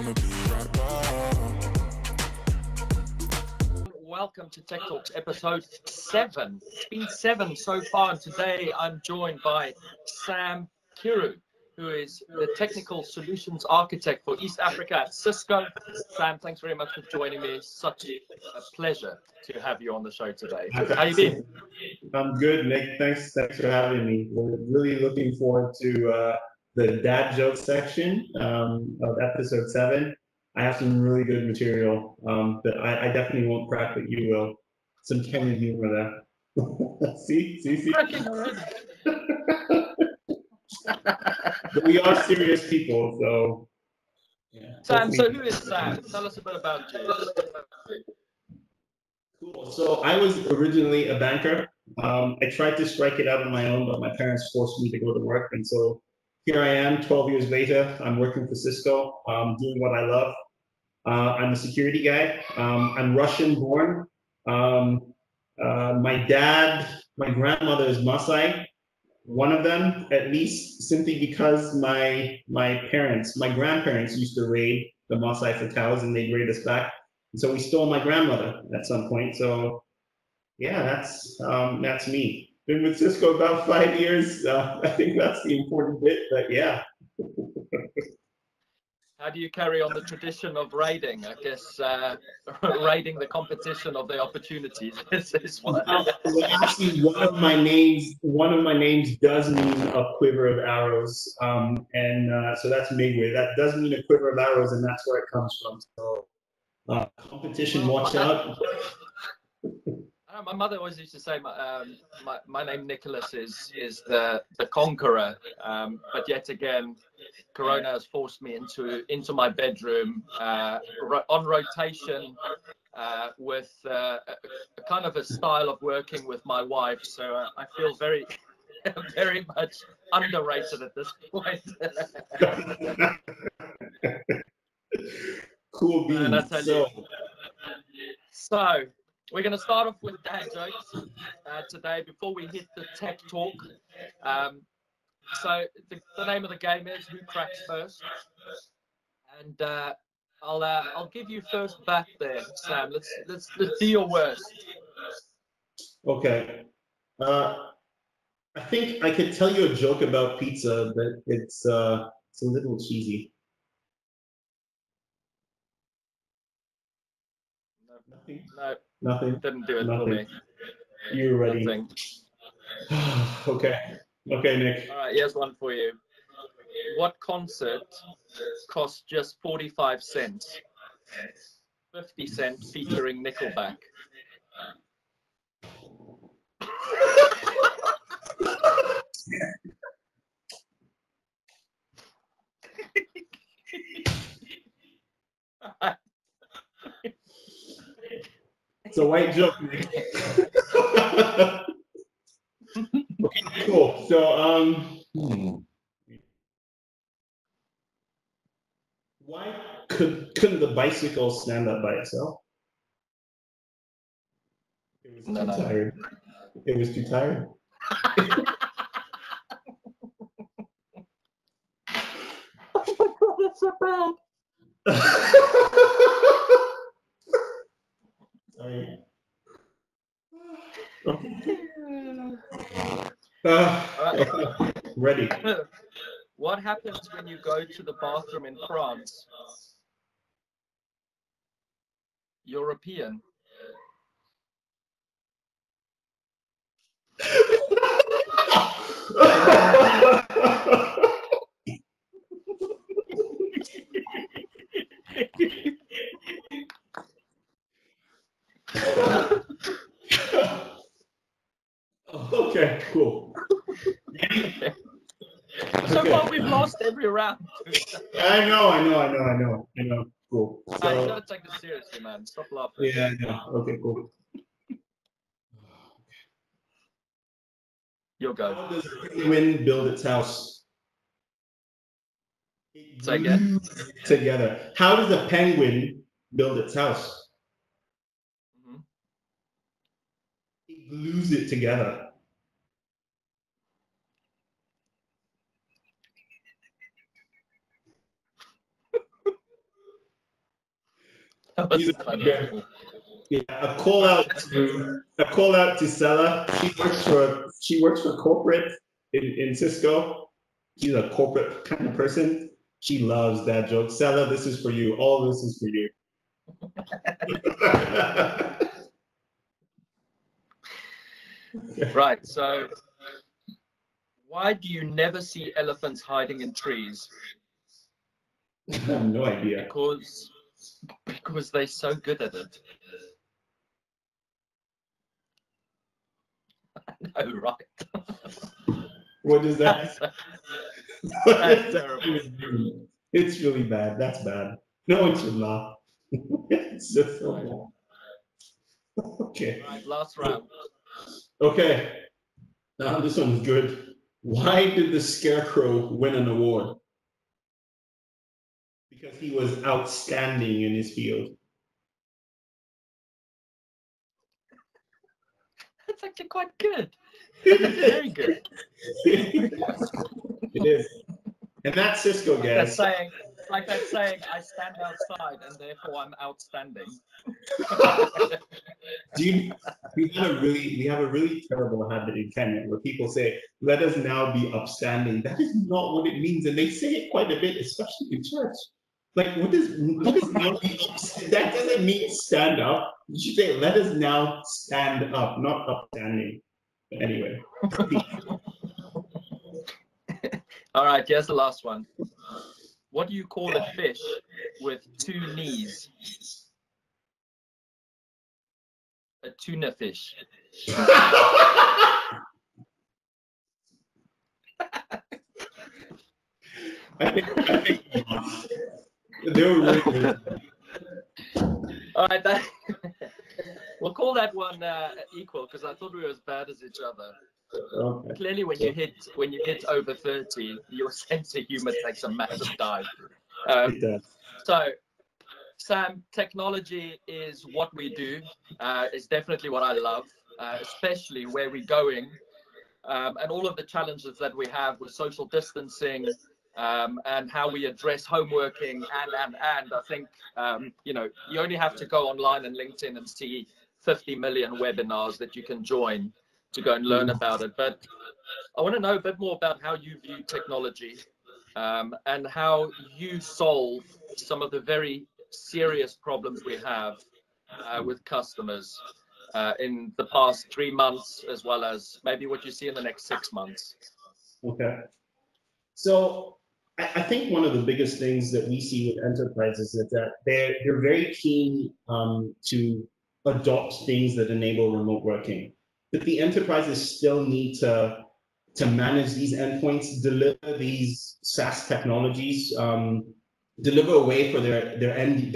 I'ma be right back. Welcome to Tech Talks episode 7. It's been 7 so far, and today I'm joined by Sam Keiru, who is the Technical Solutions Architect for East Africa at Cisco. Sam, thanks very much for joining me. It's such a pleasure to have you on the show today. How you been? I'm good, Nick. Thanks for having me. We're really looking forward to the dad joke section of episode 7. I have some really good material that I definitely won't crack, but you will. Some Kenyan humor there. See. But we are serious people, so. Yeah. Sam, so who is Sam? Tell us a bit about you. Cool. So I was originally a banker. I tried to strike it out on my own, but my parents forced me to go to work. And so here I am 12 years later. I'm working for Cisco, doing what I love. I'm a security guy. I'm Russian born. My grandmother is Maasai. One of them, at least, simply because my grandparents used to raid the Maasai for cows, and they'd raid us back. And so we stole my grandmother at some point. So yeah, that's me. Been with Cisco about 5 years. I think that's the important bit, but yeah. How do you carry on the tradition of raiding? I guess raiding the competition of the opportunities is one. Well, actually, one of my names does mean a quiver of arrows, so that's Migwe. That does mean a quiver of arrows, and that's where it comes from. So competition, watch out. My mother always used to say my name Nicholas is the conqueror, but yet again, Corona has forced me into my bedroom on rotation with a kind of a style of working with my wife. So I feel very very much underrated at this point. Cool beans. So we're going to start off with dad jokes today before we hit the tech talk. So the name of the game is Who Cracks First, and I'll give you first bat there, Sam. Let's do your worst. Okay. I think I could tell you a joke about pizza, but it's a little cheesy. No. Nothing. Didn't do it Nothing. for me. You're ready. Nothing. Okay, Nick. All right, here's one for you. What concert cost just 45 cents? 50 cents featuring Nickelback. It's a white joke, Nick. Okay, cool. So, why couldn't the bicycle stand up by itself? It was too tired. It was too tired. That's so bad. Sorry. Ready. What happens when you go to the bathroom in France? European. Okay, cool. So far, we've lost every round. I know. Cool. So, You gotta take this seriously, man. Stop laughing. Yeah, I know. Okay, cool. You'll go. How does a penguin build its house? Say again. Together. How does a penguin build its house? It glues it together. He's a funny guy. Yeah, a call out to Sella. She works for corporate in Cisco. She's a corporate kind of person. She loves that joke. Sella, this is for you. All this is for you. Right. So, why do you never see elephants hiding in trees? I have no idea. Because they're so good at it. I know, right? What is that? That's terrible. It's really bad. That's bad. No one should laugh. It's just so bad. Okay. Right, last round. Okay. Now this one's good. Why did the Scarecrow win an award? Because he was outstanding in his field. That's actually quite good. That's very good. It is. And that's Cisco, guys. Like that saying, I stand outside and therefore I'm outstanding. We have a really terrible habit in Kenya where people say, let us now be upstanding. That is not what it means. And they say it quite a bit, especially in church. Like, what is now be upstanding? That doesn't mean stand up. You should say, let us now stand up, not upstanding. But anyway. All right, here's the last one. What do you call a fish with two knees? A tuna fish. I think they were really good. All right, we'll call that one equal because I thought we were as bad as each other. Okay. Clearly, when you hit over 30, your sense of humor takes a massive dive. It does. So, Sam, technology is what we do. It's definitely what I love, especially where we're going, and all of the challenges that we have with social distancing, and how we address homeworking, and I think you only have to go online and LinkedIn and see 50 million webinars that you can join to go and learn about it. But I want to know a bit more about how you view technology, and how you solve some of the very serious problems we have with customers in the past 3 months, as well as maybe what you see in the next 6 months. Okay. So I think one of the biggest things that we see with enterprises is that they're very keen to adopt things that enable remote working. But the enterprises still need to manage these endpoints, deliver these SaaS technologies, deliver a way for their end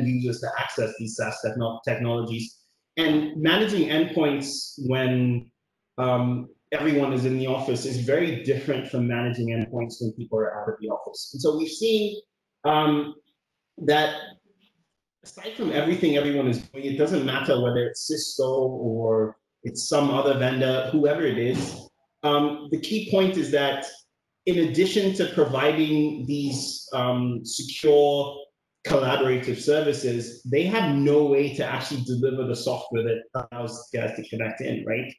users to access these SaaS technologies, and managing endpoints when everyone is in the office is very different from managing endpoints when people are out of the office. And so we've seen that aside from everything everyone is doing, it doesn't matter whether it's Cisco or it's some other vendor, whoever it is. The key point is that in addition to providing these secure collaborative services, they have no way to actually deliver the software that allows guys to connect in, right?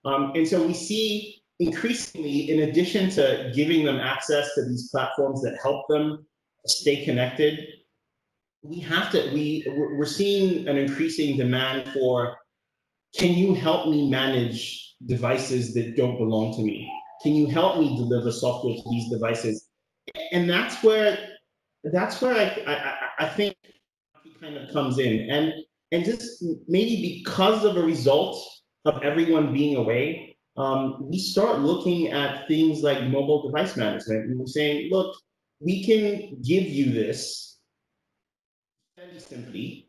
And so we see increasingly, in addition to giving them access to these platforms that help them stay connected, we're seeing an increasing demand for, can you help me manage devices that don't belong to me? Can you help me deliver software to these devices? And that's where I think it kind of comes in. And just maybe because of a result of everyone being away, we start looking at things like mobile device management. And we're saying, look, we can give you this fairly simply.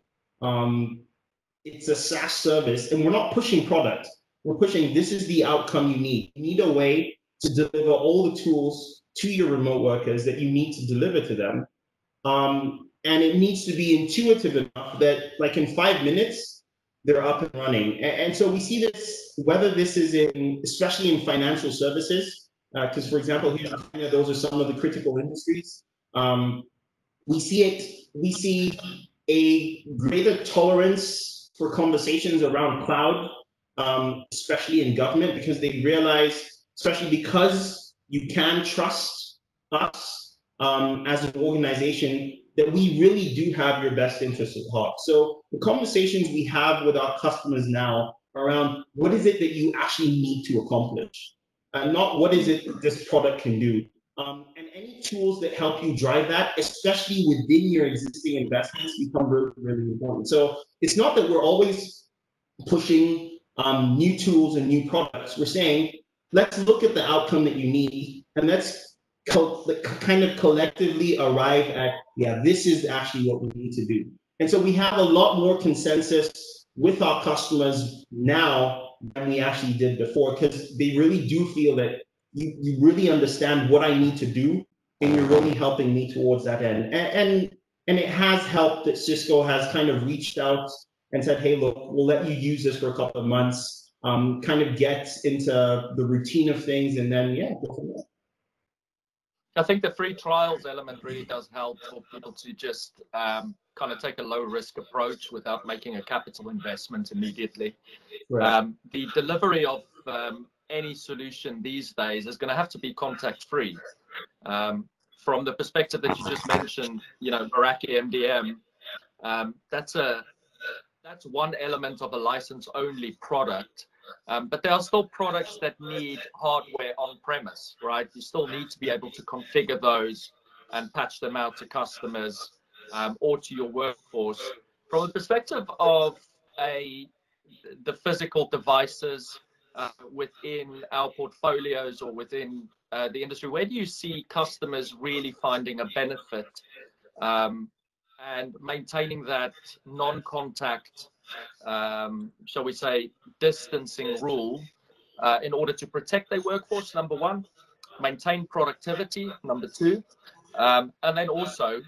It's a SaaS service, and we're not pushing product. We're pushing, this is the outcome you need. You need a way to deliver all the tools to your remote workers that you need to deliver to them. And it needs to be intuitive enough that, like, in 5 minutes, they're up and running. And so we see this, whether this is especially in financial services, because, for example, here in Kenya, those are some of the critical industries. We see a greater tolerance for conversations around cloud, especially in government, because they realize, especially because you can trust us as an organization, that we really do have your best interest at heart. So the conversations we have with our customers now around what is it that you actually need to accomplish, and not what is it that this product can do. And any tools that help you drive that, especially within your existing investments, become really, really important. So it's not that we're always pushing new tools and new products. We're saying, let's look at the outcome that you need, and let's kind of collectively arrive at, yeah, this is actually what we need to do. And so we have a lot more consensus with our customers now than we actually did before, because they really do feel that you really understand what I need to do, and you're really helping me towards that end. And it has helped that Cisco has kind of reached out and said, hey, look, we'll let you use this for a couple of months, kind of get into the routine of things, and then, yeah, go from there. I think the free trials element really does help for people to just kind of take a low risk approach without making a capital investment immediately. Right. The delivery of any solution these days is going to have to be contact free. From the perspective that you just mentioned, you know, Meraki MDM, that's one element of a license only product. But there are still products that need hardware on premise, right? You still need to be able to configure those and patch them out to customers or to your workforce. From the perspective of the physical devices within our portfolios or within the industry, where do you see customers really finding a benefit and maintaining that non-contact, shall we say, distancing rule in order to protect their workforce, number one, maintain productivity, number two, and then also,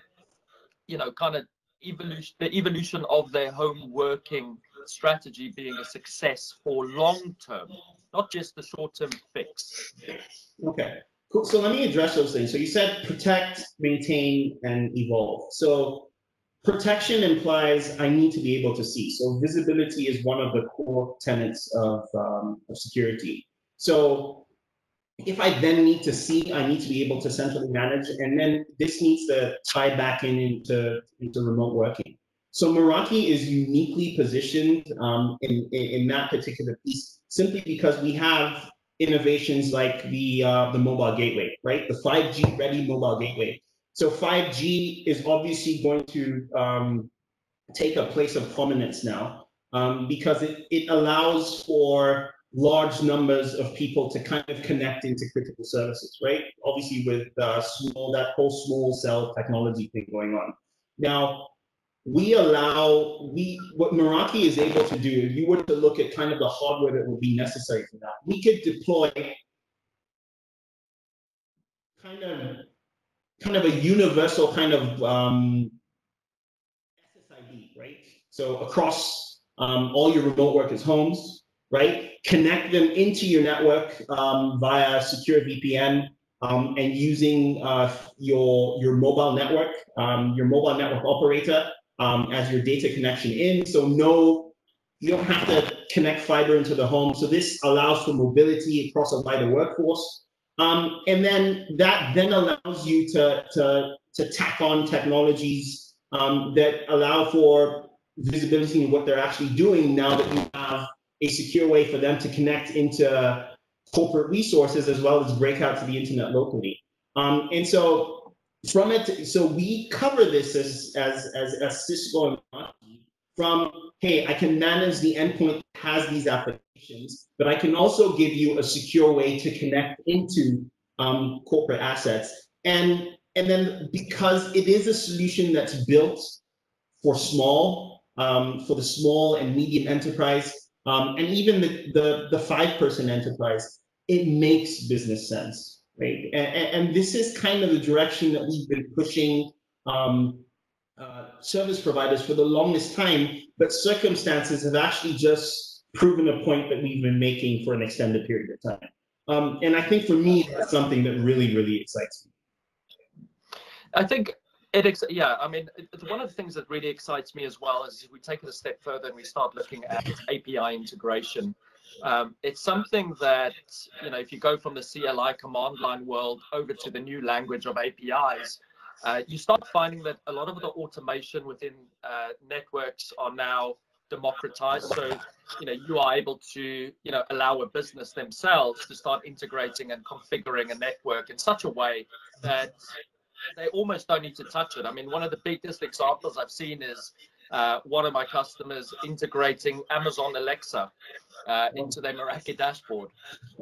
you know, kind of the evolution of their home working strategy being a success for long term, not just the short term fix. Okay, cool. So let me address those things. So you said protect, maintain, and evolve. So protection implies I need to be able to see. So visibility is one of the core tenets of security. So if I then need to see, I need to be able to centrally manage, and then this needs to tie back into remote working. So Meraki is uniquely positioned in that particular piece, simply because we have innovations like the mobile gateway, right? The 5G ready mobile gateway. So 5G is obviously going to take a place of prominence now because it allows for large numbers of people to kind of connect into critical services, right? Obviously with that whole small cell technology thing going on. Now, what Meraki is able to do, if you were to look at kind of the hardware that would be necessary for that, we could deploy kind of a universal kind of SSID, right? So across all your remote workers' homes, right? Connect them into your network via secure VPN and using your mobile network operator as your data connection in. So you don't have to connect fiber into the home. So this allows for mobility across a wider workforce. And then that then allows you to tack on technologies that allow for visibility in what they're actually doing now that you have a secure way for them to connect into corporate resources as well as break out to the internet locally. And so from it, so we cover this as Cisco and Meraki from, hey, I can manage the endpoint that has these applications, but I can also give you a secure way to connect into corporate assets. And then because it is a solution that's built for the small and medium enterprise, and even the 5-person enterprise, it makes business sense, right? And this is kind of the direction that we've been pushing service providers for the longest time, but circumstances have actually just proven a point that we've been making for an extended period of time. And I think for me, that's something that really, really excites me. I think Yeah, I mean, it's one of the things that really excites me as well is we take it a step further and we start looking at API integration. It's something that, if you go from the CLI command line world over to the new language of APIs, you start finding that a lot of the automation within networks are now democratized. So, you are able to, allow a business themselves to start integrating and configuring a network in such a way that they almost don't need to touch it. I mean, one of the biggest examples I've seen is one of my customers integrating Amazon Alexa into their Meraki dashboard.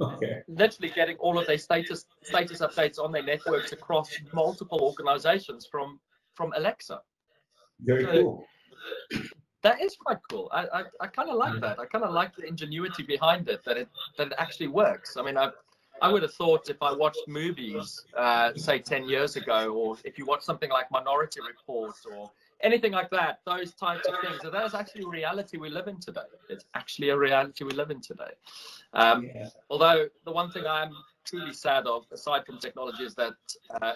Okay. Literally getting all of their status updates on their networks across multiple organizations from Alexa. Very cool. That is quite cool. I kind of like that. I kind of like the ingenuity behind it, that it actually works. I mean, I would have thought if I watched movies, say 10 years ago, or if you watch something like Minority Report or anything like that, those types of things, that is actually a reality we live in today. It's actually a reality we live in today. Although the one thing I'm truly sad of, aside from technology, is that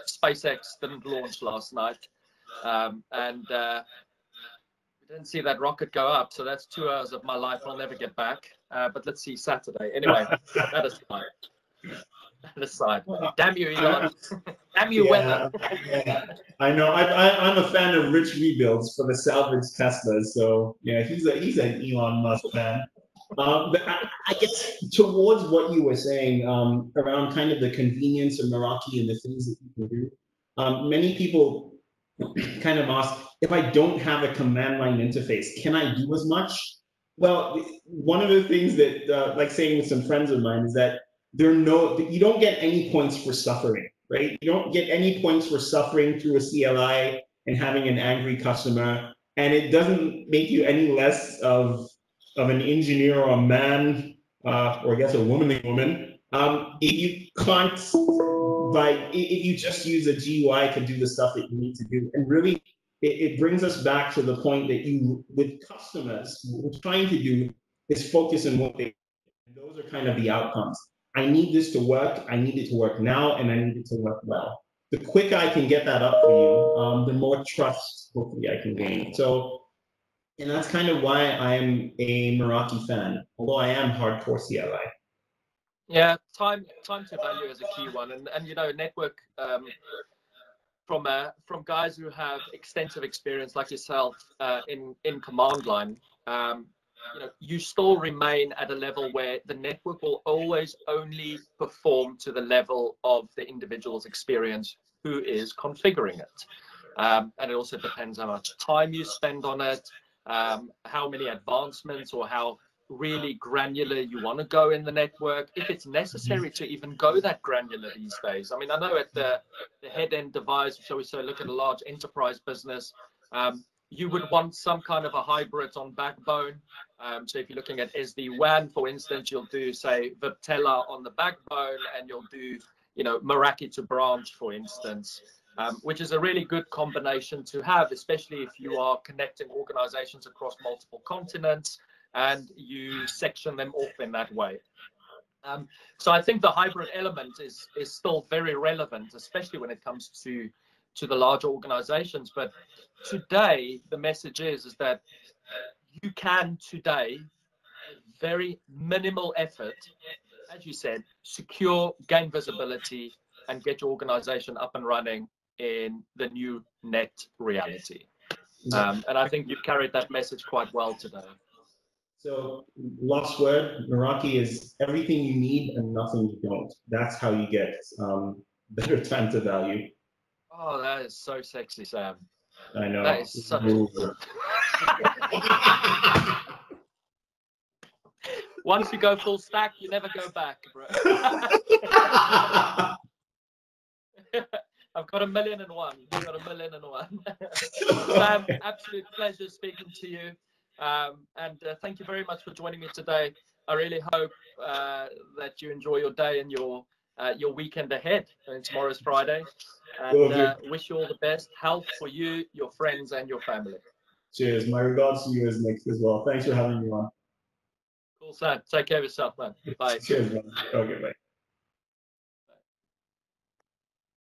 SpaceX didn't launch last night. And we didn't see that rocket go up. So that's 2 hours of my life I'll never get back. But let's see Saturday. Anyway, that aside. That aside. Damn you, Elon. Damn you, weather. Yeah. I know. I'm a fan of rich rebuilds for the salvage Teslas. So yeah, he's an Elon Musk fan. But I guess towards what you were saying around kind of the convenience of Meraki and the things that you can do, many people kind of ask, if I don't have a command line interface, can I do as much? Well, one of the things that, like saying with some friends of mine, is that you don't get any points for suffering, right? You don't get any points for suffering through a CLI and having an angry customer, and it doesn't make you any less of an engineer or a man, or I guess a woman, if you can't, if you just use a GUI to do the stuff that you need to do. And really, it brings us back to the point that with customers, what we're trying to do is focus on what they, those are kind of the outcomes. I need this to work, I need it to work now, and I need it to work well. The quicker I can get that up for you, the more trust hopefully I can gain. So, and that's kind of why I'm a Meraki fan, although I am hardcore CLI. Yeah, time to value is a key one, and network from guys who have extensive experience like yourself in command line. You still remain at a level where the network will always only perform to the level of the individual's experience who is configuring it. And it also depends how much time you spend on it, how many advancements or how really granular you want to go in the network, if it's necessary to even go that granular these days. I mean, I know at the head-end device, shall we say, look at a large enterprise business, you would want some kind of a hybrid on backbone. So if you're looking at SD-WAN, for instance, you'll do, say, Viptela on the backbone, and you'll do, Meraki to branch, for instance, which is a really good combination to have, especially if you are connecting organizations across multiple continents and you section them off in that way. So I think the hybrid element is still very relevant, especially when it comes to the larger organizations. But today, the message is that you can today, very minimal effort, as you said, secure, gain visibility, and get your organization up and running in the new net reality. And I think you've carried that message quite well today. So, last word, Meraki is everything you need and nothing you don't. That's how you get better time to value. Oh, that is so sexy, Sam. I know. That is such Once you go full stack, you never go back, bro. I've got 1,000,001. You've got 1,000,001. Sam, absolute pleasure speaking to you. And thank you very much for joining me today. I really hope that you enjoy your day and your weekend ahead. And tomorrow's Friday. And wish you all the best health for you, your friends, and your family. Cheers. My regards to you as Nick as well. Thanks for having me on. Cool, Sam. Take care of yourself, man. Bye. Cheers, man. Okay, bye.